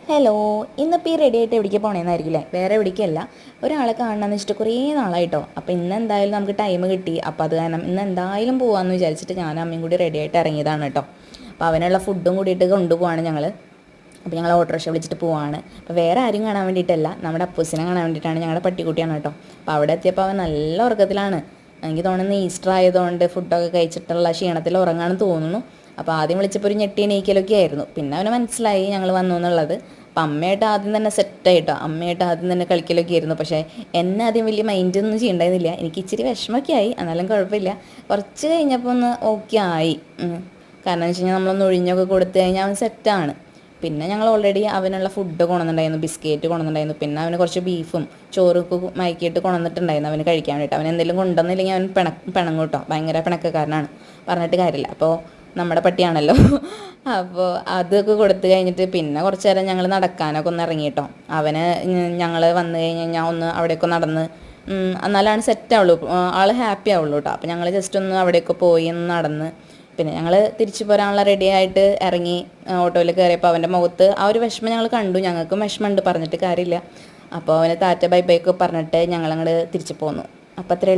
Hello, ഇന്നിപ്പോൾ ഈ ready ആയിട്ട് എവിടേക്ക് പോകണമെന്നായിരിക്കില്ലേ? വേറെ എവിടേക്കല്ല, ഒരാളെ കാണണമെന്ന് വെച്ചിട്ട് കുറേ നാളായിട്ടോ. അപ്പോൾ ഇന്ന് എന്തായാലും നമുക്ക് ടൈം കിട്ടി. അപ്പോൾ അത് കാരണം ഇന്ന് എന്തായാലും പോകാമെന്ന് വിചാരിച്ചിട്ട് ഞാനും അമ്മയും കൂടി റെഡി ആയിട്ട് ഇറങ്ങിയതാണ് കേട്ടോ. അപ്പോൾ അവനുള്ള ഫുഡും കൂടിയിട്ട് കൊണ്ടുപോവാണ് ഞങ്ങൾ. അപ്പോൾ ഞങ്ങൾ ഓട്ടോറിക്ഷ വിളിച്ചിട്ട് പോവാണ്. അപ്പോൾ വേറെ ആരും കാണാൻ വേണ്ടിയിട്ടല്ല, നമ്മുടെ അപ്പൂസിനെ കാണാൻ വേണ്ടിയിട്ടാണ്. ഞങ്ങളുടെ പട്ടിക്കുട്ടിയാണ് കേട്ടോ. അപ്പോൾ അവിടെ എത്തിയപ്പോൾ അവൻ നല്ല ഉറക്കത്തിലാണ്. എനിക്ക് തോന്നുന്നു ഈസ്റ്റർ ആയതുകൊണ്ട് ഫുഡൊക്കെ കഴിച്ചിട്ടുള്ള ക്ഷീണത്തിൽ ഉറങ്ങാണെന്ന് തോന്നുന്നു. അപ്പോൾ ആദ്യം വിളിച്ചപ്പോൾ ഒരു ഞെട്ടി എണീക്കലൊക്കെ ആയിരുന്നു. പിന്നെ അവന് മനസ്സിലായി ഞങ്ങൾ വന്നു എന്നുള്ളത്. അപ്പം അമ്മയായിട്ട് ആദ്യം തന്നെ സെറ്റായിട്ടോ, അമ്മയായിട്ട് ആദ്യം തന്നെ കളിക്കലൊക്കെ ആയിരുന്നു. പക്ഷേ എന്നെ ആദ്യം വലിയ മൈൻഡൊന്നും ചെയ്യണ്ടായിരുന്നില്ല. എനിക്ക് ഇച്ചിരി വിഷമമൊക്കെ ആയി, എന്നാലും കുഴപ്പമില്ല. കുറച്ച് കഴിഞ്ഞപ്പോൾ ഒന്ന് ഓക്കെ ആയി. കാരണം എന്ന് വെച്ച് കഴിഞ്ഞാൽ നമ്മളൊന്ന് ഒഴിഞ്ഞൊക്കെ കൊടുത്തു കഴിഞ്ഞാൽ അവൻ സെറ്റാണ്. പിന്നെ ഞങ്ങൾ ഓൾറെഡി അവനുള്ള ഫുഡ് കൊണ്ടുവന്നിട്ടുണ്ടായിരുന്നു, ബിസ്ക്കറ്റ് കൊണ്ടുവന്നിട്ടുണ്ടായിരുന്നു. പിന്നെ അവന് കുറച്ച് ബീഫും ചോറൊക്കെ മയക്കിയിട്ട് കൊണ്ടുവന്നിട്ടുണ്ടായിരുന്നു അവന് കഴിക്കാൻ വേണ്ടിയിട്ട്. അവൻ എന്തെങ്കിലും കൊണ്ടുവന്നില്ലെങ്കിൽ അവൻ പിണങ്ങും കേട്ടോ, ഭയങ്കര പിണക്കക്കാരനാണ്, പറഞ്ഞിട്ട് കാര്യമില്ല. അപ്പോൾ നമ്മുടെ പട്ടിയാണല്ലോ. അപ്പോൾ അതൊക്കെ കൊടുത്തു കഴിഞ്ഞിട്ട് പിന്നെ കുറച്ച് നേരം ഞങ്ങൾ നടക്കാനൊക്കെ ഒന്ന് ഇറങ്ങി കേട്ടോ. അവന് ഞങ്ങൾ വന്നു കഴിഞ്ഞ് കഴിഞ്ഞാൽ ഒന്ന് അവിടെയൊക്കെ നടന്ന് എന്നാലാണ് സെറ്റാവുള്ളൂ, ആൾ ഹാപ്പി ആവുള്ളൂ കേട്ടോ. അപ്പോൾ ഞങ്ങൾ ജസ്റ്റ് ഒന്ന് അവിടെയൊക്കെ പോയി ഒന്ന് നടന്ന് പിന്നെ ഞങ്ങൾ തിരിച്ചു പോരാനുള്ള റെഡി ആയിട്ട് ഇറങ്ങി. ഓട്ടോയിൽ കയറിയപ്പോൾ അവൻ്റെ മുഖത്ത് ആ ഒരു വിഷമം ഞങ്ങൾ കണ്ടു. ഞങ്ങൾക്കും വിഷമമുണ്ട്, പറഞ്ഞിട്ട് കാര്യമില്ല. അപ്പോൾ അവന് ടാറ്റ ബൈ ബൈ ഒക്കെ പറഞ്ഞിട്ട് ഞങ്ങളങ്ങോട്ട് തിരിച്ചു പോന്നു. അപ്പോൾ അത്രേ